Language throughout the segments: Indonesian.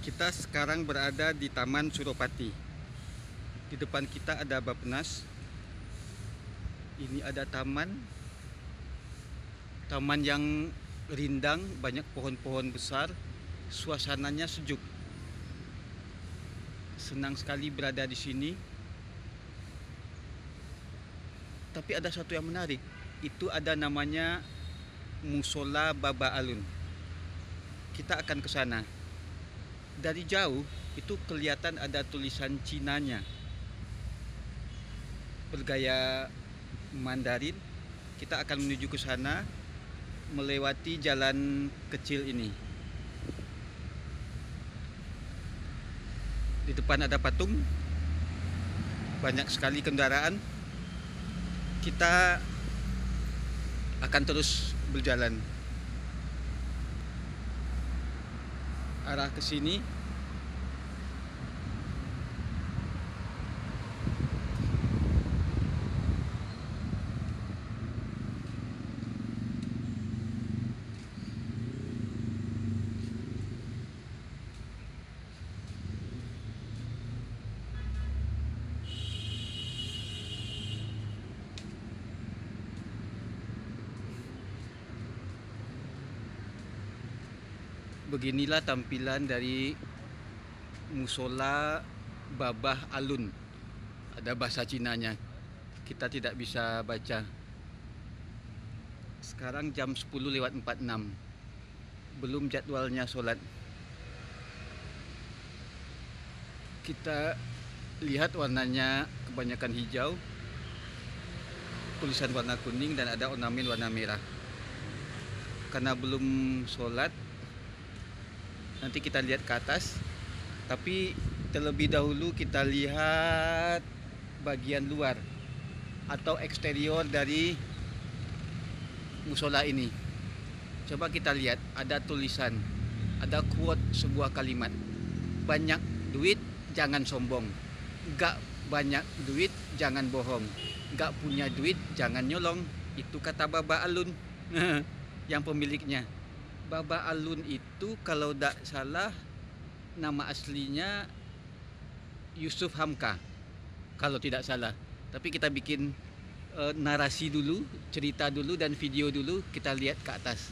Kita sekarang berada di Taman Suropati. Di depan kita ada Bappenas. Ini ada taman yang rindang, banyak pohon-pohon besar. Suasananya sejuk. Senang sekali berada di sini. Tapi ada satu yang menarik. Itu ada namanya Musola Baba Alun. Kita akan ke sana. Dari jauh itu kelihatan ada tulisan Cinanya bergaya Mandarin. Kita akan menuju ke sana melewati jalan kecil ini. Di depan ada patung, banyak sekali kendaraan. Kita akan terus berjalan arah ke sini. Beginilah tampilan dari Musola Babah Alun. Ada bahasa Cinanya. Kita tidak bisa baca. Sekarang jam 10:46. Belum jadwalnya sholat. Kita lihat warnanya kebanyakan hijau, tulisan warna kuning, dan ada ornamen warna merah. Karena belum sholat, nanti kita lihat ke atas. Tapi terlebih dahulu kita lihat bagian luar atau eksterior dari musola ini. Coba kita lihat, ada tulisan, ada quote, sebuah kalimat. Banyak duit jangan sombong, gak banyak duit jangan bohong, gak punya duit jangan nyolong. Itu kata Baba Alun yang pemiliknya. Baba Alun itu kalau tidak salah nama aslinya Yusuf Hamka, kalau tidak salah. Tapi kita bikin narasi dulu, cerita dulu, dan video dulu. Kita lihat ke atas.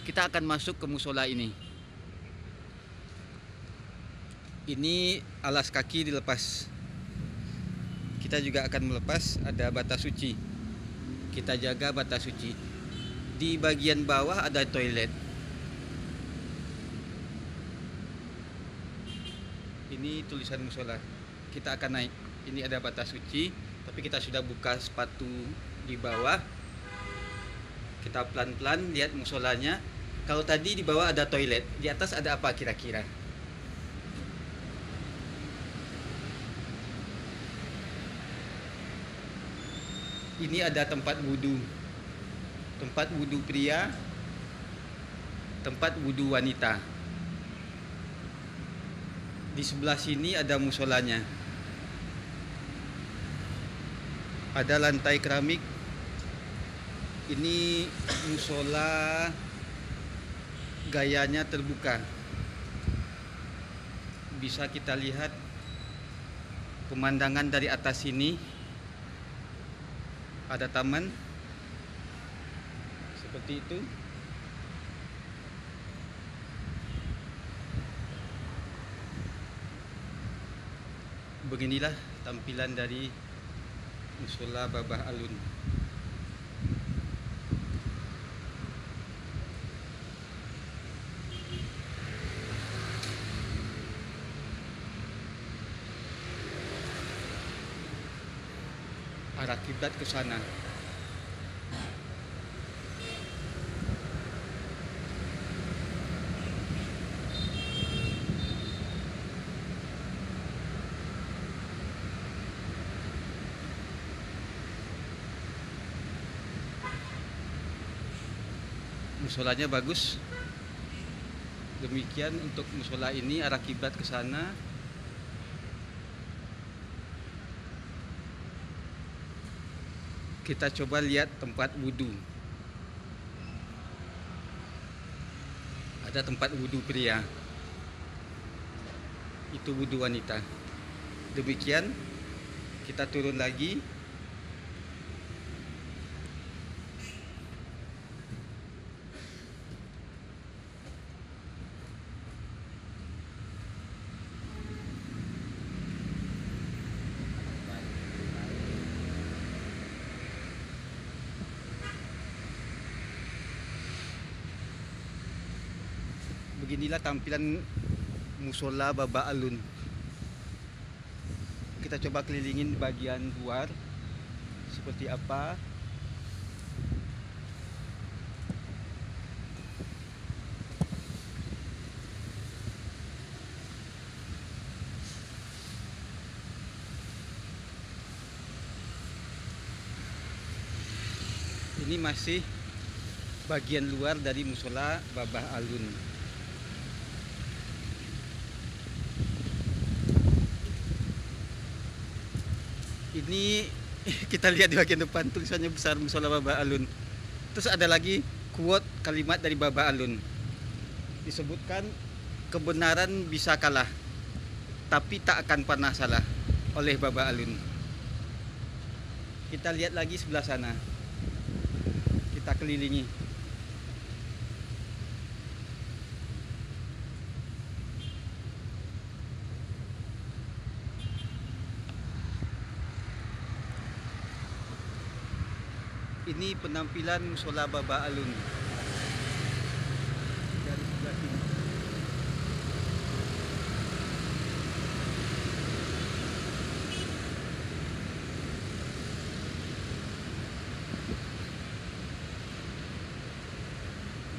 Kita akan masuk ke musola ini. Ini alas kaki dilepas. Kita juga akan melepas. Ada bata suci. Kita jaga bata suci. Di bagian bawah ada toilet. Ini tulisan musola. Kita akan naik. Ini ada bata suci, tapi kita sudah buka sepatu di bawah. Kita pelan-pelan lihat musolanya. Kalau tadi di bawah ada toilet, di atas ada apa kira-kira? Ini ada tempat wudhu. Tempat wudhu pria, tempat wudhu wanita. Di sebelah sini ada musolanya. Ada lantai keramik. Ini musola gayanya terbuka. Bisa kita lihat pemandangan dari atas sini. Ada taman seperti itu. Beginilah tampilan dari musola Babah Alun. Arah kiblat ke sana. Musolanya bagus. Demikian untuk musola ini, arah kiblat ke sana. Kita coba lihat tempat wudhu. Ada tempat wudhu pria, itu wudhu wanita. Demikian, kita turun lagi. Beginilah tampilan musola Baba Alun. Kita coba kelilingin bagian luar seperti apa. Ini masih bagian luar dari musola Baba Alun. Ini kita lihat di bagian depan tulisannya besar, musola Baba Alun. Terus ada lagi quote kalimat dari Baba Alun. Disebutkan, kebenaran bisa kalah, tapi tak akan pernah salah, oleh Baba Alun. Kita lihat lagi sebelah sana. Kita kelilingi. Ini penampilan musola Baba Alun dari sebelah sini.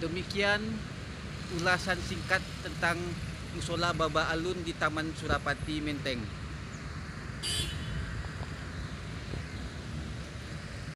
Demikian ulasan singkat tentang musola Baba Alun di Taman Surapati, Menteng.